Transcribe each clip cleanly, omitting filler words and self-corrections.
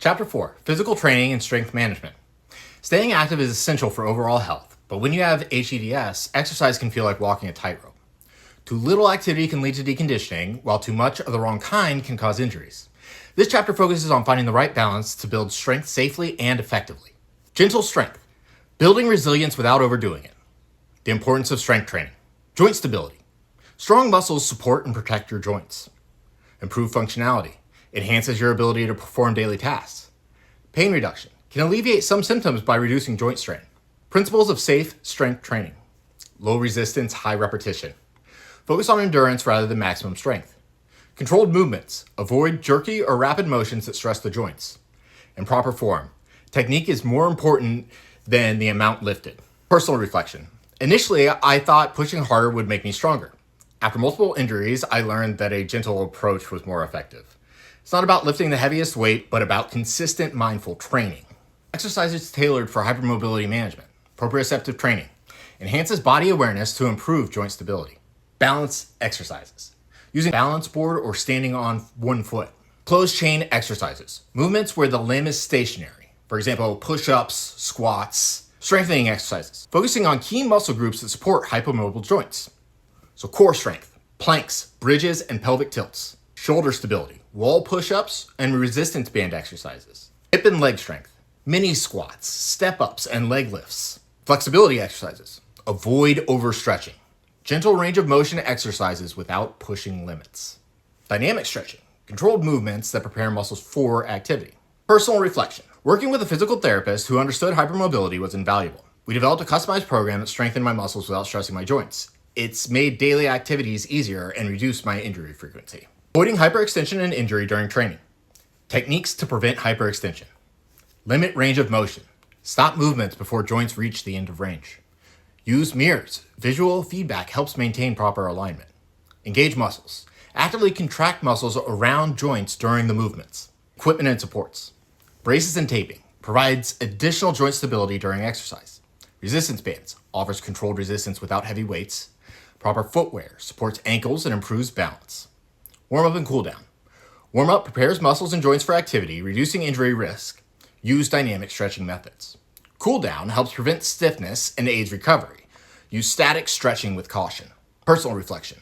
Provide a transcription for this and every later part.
Chapter 4, Physical Training and Strength Management. Staying active is essential for overall health, but when you have hEDS, exercise can feel like walking a tightrope. Too little activity can lead to deconditioning, while too much of the wrong kind can cause injuries. This chapter focuses on finding the right balance to build strength safely and effectively. Gentle strength, building resilience without overdoing it. The importance of strength training. Joint stability. Strong muscles support and protect your joints. Improved functionality. Enhances your ability to perform daily tasks. Pain reduction. Can alleviate some symptoms by reducing joint strain. Principles of safe strength training. Low resistance, high repetition. Focus on endurance rather than maximum strength. Controlled movements. Avoid jerky or rapid motions that stress the joints. And proper form. Technique is more important than the amount lifted. Personal reflection. Initially, I thought pushing harder would make me stronger. After multiple injuries, I learned that a gentle approach was more effective. It's not about lifting the heaviest weight, but about consistent mindful training. Exercises tailored for hypermobility management. Proprioceptive training. Enhances body awareness to improve joint stability. Balance exercises. Using balance board or standing on one foot. Closed chain exercises. Movements where the limb is stationary. For example, push-ups, squats. Strengthening exercises. Focusing on key muscle groups that support hypermobile joints. So core strength. Planks, bridges, and pelvic tilts. Shoulder stability. Wall push-ups and resistance band exercises. Hip and leg strength. Mini squats, step-ups, and leg lifts. Flexibility exercises. Avoid overstretching. Gentle range of motion exercises without pushing limits. Dynamic stretching. Controlled movements that prepare muscles for activity. Personal reflection. Working with a physical therapist who understood hypermobility was invaluable. We developed a customized program that strengthened my muscles without stressing my joints. It's made daily activities easier and reduced my injury frequency. Avoiding hyperextension and injury during training. Techniques to prevent hyperextension. Limit range of motion. Stop movements before joints reach the end of range. Use mirrors. Visual feedback helps maintain proper alignment. Engage muscles. Actively contract muscles around joints during the movements. Equipment and supports. Braces and taping. Provides additional joint stability during exercise. Resistance bands. Offers controlled resistance without heavy weights. Proper footwear. Supports ankles and improves balance. Warm-up and cool-down. Warm-up prepares muscles and joints for activity, reducing injury risk. Use dynamic stretching methods. Cool-down helps prevent stiffness and aids recovery. Use static stretching with caution. Personal reflection.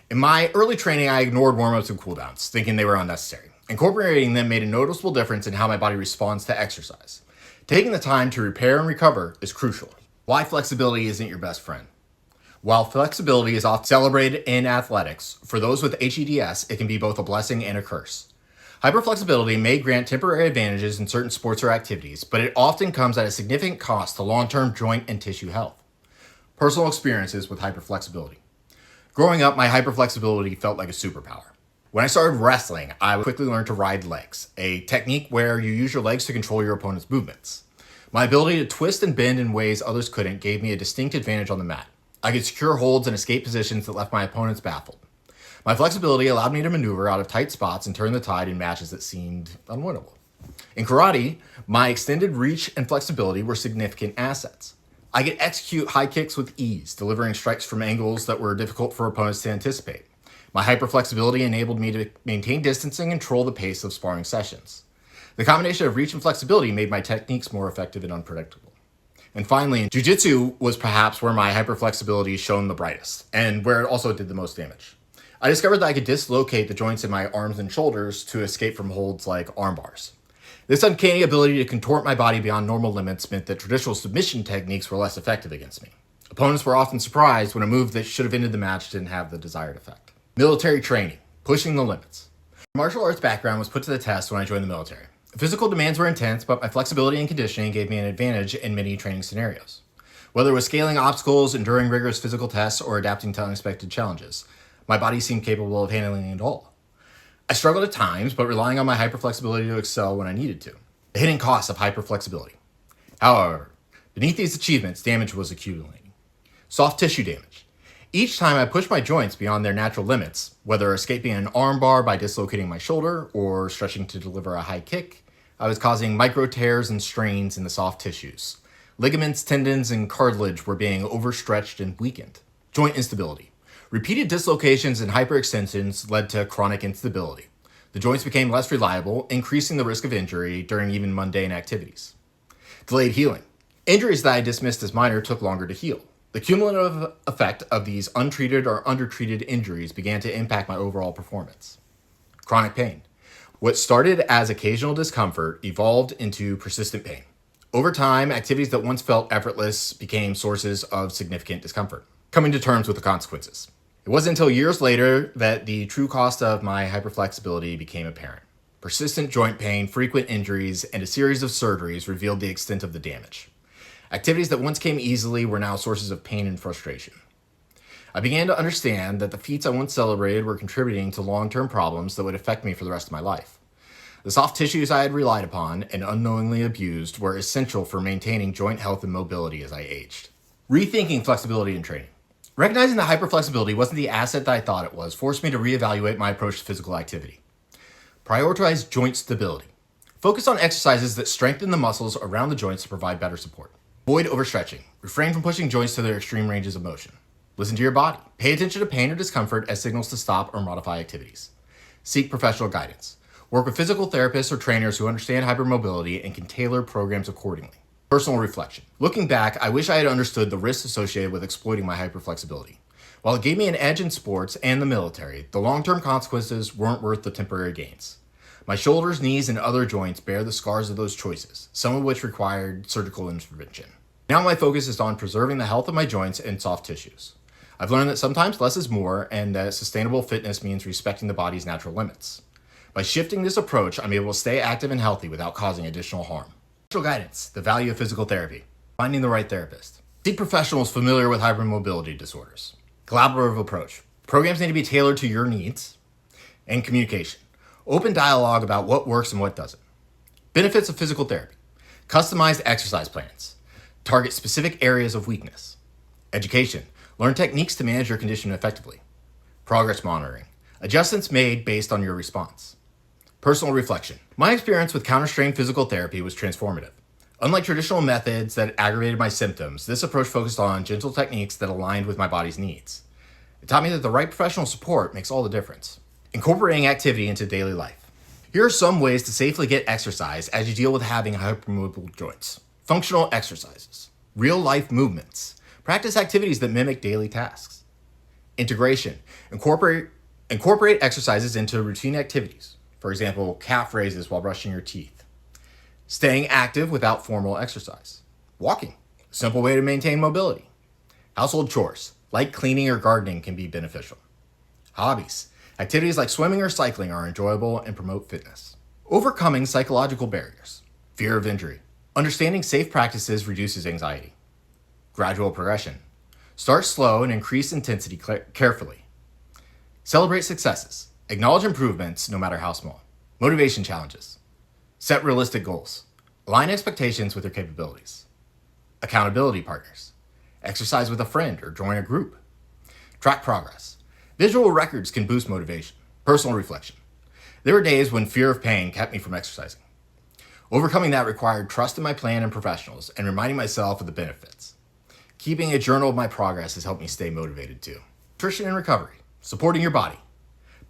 In my early training, I ignored warm-ups and cool-downs, thinking they were unnecessary. Incorporating them made a noticeable difference in how my body responds to exercise. Taking the time to repair and recover is crucial. Why flexibility isn't your best friend? While flexibility is often celebrated in athletics, for those with hEDS, it can be both a blessing and a curse. Hyperflexibility may grant temporary advantages in certain sports or activities, but it often comes at a significant cost to long-term joint and tissue health. Personal experiences with hyperflexibility. Growing up, my hyperflexibility felt like a superpower. When I started wrestling, I quickly learned to ride legs, a technique where you use your legs to control your opponent's movements. My ability to twist and bend in ways others couldn't gave me a distinct advantage on the mat. I could secure holds and escape positions that left my opponents baffled. My flexibility allowed me to maneuver out of tight spots and turn the tide in matches that seemed unwinnable. In karate, my extended reach and flexibility were significant assets. I could execute high kicks with ease, delivering strikes from angles that were difficult for opponents to anticipate. My hyperflexibility enabled me to maintain distance and control the pace of sparring sessions. The combination of reach and flexibility made my techniques more effective and unpredictable. And finally, jiu-jitsu was perhaps where my hyperflexibility shone the brightest, and where it also did the most damage. I discovered that I could dislocate the joints in my arms and shoulders to escape from holds like arm bars. This uncanny ability to contort my body beyond normal limits meant that traditional submission techniques were less effective against me. Opponents were often surprised when a move that should have ended the match didn't have the desired effect. Military training, pushing the limits. My martial arts background was put to the test when I joined the military. Physical demands were intense, but my flexibility and conditioning gave me an advantage in many training scenarios. Whether it was scaling obstacles, enduring rigorous physical tests, or adapting to unexpected challenges, my body seemed capable of handling it all. I struggled at times, but relying on my hyperflexibility to excel when I needed to. The hidden costs of hyperflexibility. However, beneath these achievements, damage was accumulating. Soft tissue damage. Each time I pushed my joints beyond their natural limits, whether escaping an arm bar by dislocating my shoulder or stretching to deliver a high kick, I was causing micro tears and strains in the soft tissues. Ligaments, tendons, and cartilage were being overstretched and weakened. Joint instability. Repeated dislocations and hyperextensions led to chronic instability. The joints became less reliable, increasing the risk of injury during even mundane activities. Delayed healing. Injuries that I dismissed as minor took longer to heal. The cumulative effect of these untreated or undertreated injuries began to impact my overall performance. Chronic pain. What started as occasional discomfort evolved into persistent pain. Over time, activities that once felt effortless became sources of significant discomfort. Coming to terms with the consequences. It wasn't until years later that the true cost of my hyperflexibility became apparent. Persistent joint pain, frequent injuries, and a series of surgeries revealed the extent of the damage. Activities that once came easily were now sources of pain and frustration. I began to understand that the feats I once celebrated were contributing to long-term problems that would affect me for the rest of my life. The soft tissues I had relied upon and unknowingly abused were essential for maintaining joint health and mobility as I aged. Rethinking flexibility and training. Recognizing that hyperflexibility wasn't the asset that I thought it was forced me to reevaluate my approach to physical activity. Prioritize joint stability. Focus on exercises that strengthen the muscles around the joints to provide better support. Avoid overstretching. Refrain from pushing joints to their extreme ranges of motion. Listen to your body. Pay attention to pain or discomfort as signals to stop or modify activities. Seek professional guidance. Work with physical therapists or trainers who understand hypermobility and can tailor programs accordingly. Personal reflection. Looking back, I wish I had understood the risks associated with exploiting my hyperflexibility. While it gave me an edge in sports and the military, the long-term consequences weren't worth the temporary gains. My shoulders, knees, and other joints bear the scars of those choices, some of which required surgical intervention. Now my focus is on preserving the health of my joints and soft tissues. I've learned that sometimes less is more and that sustainable fitness means respecting the body's natural limits. By shifting this approach, I'm able to stay active and healthy without causing additional harm. Professional guidance, the value of physical therapy. Finding the right therapist. Seek professionals familiar with hypermobility disorders. Collaborative approach. Programs need to be tailored to your needs. And communication. Open dialogue about what works and what doesn't. Benefits of physical therapy. Customized exercise plans. Target specific areas of weakness. Education. Learn techniques to manage your condition effectively. Progress monitoring. Adjustments made based on your response. Personal reflection. My experience with counter-strain physical therapy was transformative. Unlike traditional methods that aggravated my symptoms, this approach focused on gentle techniques that aligned with my body's needs. It taught me that the right professional support makes all the difference. Incorporating activity into daily life. Here are some ways to safely get exercise as you deal with having hypermobile joints. Functional exercises. Real-life movements. Practice activities that mimic daily tasks. Integration. Incorporate exercises into routine activities. For example, calf raises while brushing your teeth. Staying active without formal exercise. Walking. A simple way to maintain mobility. Household chores. Like cleaning or gardening can be beneficial. Hobbies. Activities like swimming or cycling are enjoyable and promote fitness. Overcoming psychological barriers. Fear of injury. Understanding safe practices reduces anxiety. Gradual progression. Start slow and increase intensity carefully. Celebrate successes. Acknowledge improvements, no matter how small. Motivation challenges. Set realistic goals. Align expectations with your capabilities. Accountability partners. Exercise with a friend or join a group. Track progress. Visual records can boost motivation. Personal reflection. There were days when fear of pain kept me from exercising. Overcoming that required trust in my plan and professionals and reminding myself of the benefits. Keeping a journal of my progress has helped me stay motivated too. Nutrition and recovery. Supporting your body.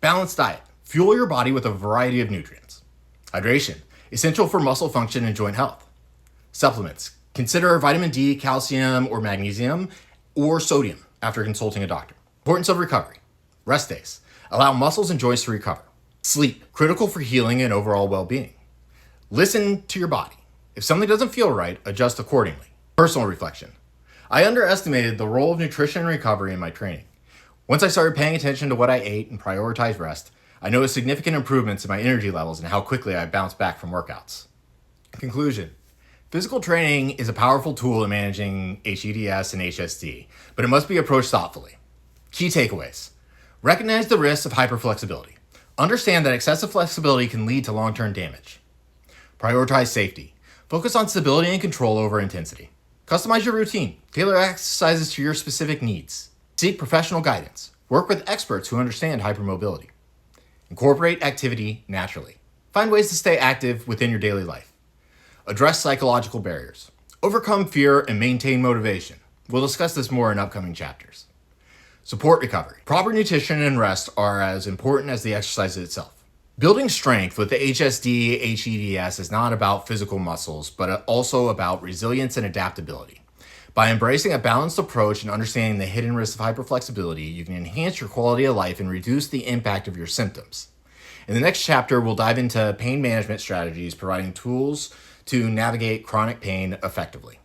Balanced diet. Fuel your body with a variety of nutrients. Hydration. Essential for muscle function and joint health. Supplements. Consider vitamin D, calcium, or magnesium, or sodium after consulting a doctor. Importance of recovery. Rest days. Allow muscles and joints to recover. Sleep. Critical for healing and overall well-being. Listen to your body. If something doesn't feel right, adjust accordingly. Personal reflection. I underestimated the role of nutrition and recovery in my training. Once I started paying attention to what I ate and prioritized rest, I noticed significant improvements in my energy levels and how quickly I bounced back from workouts. Conclusion. Physical training is a powerful tool in managing hEDS and HSD, but it must be approached thoughtfully. Key takeaways. Recognize the risks of hyperflexibility. Understand that excessive flexibility can lead to long-term damage. Prioritize safety. Focus on stability and control over intensity. Customize your routine. Tailor exercises to your specific needs. Seek professional guidance. Work with experts who understand hypermobility. Incorporate activity naturally. Find ways to stay active within your daily life. Address psychological barriers. Overcome fear and maintain motivation. We'll discuss this more in upcoming chapters. Support recovery. Proper nutrition and rest are as important as the exercise itself. Building strength with the HSD hEDS is not about physical muscles, but also about resilience and adaptability. By embracing a balanced approach and understanding the hidden risks of hyperflexibility, you can enhance your quality of life and reduce the impact of your symptoms. In the next chapter, we'll dive into pain management strategies, providing tools to navigate chronic pain effectively.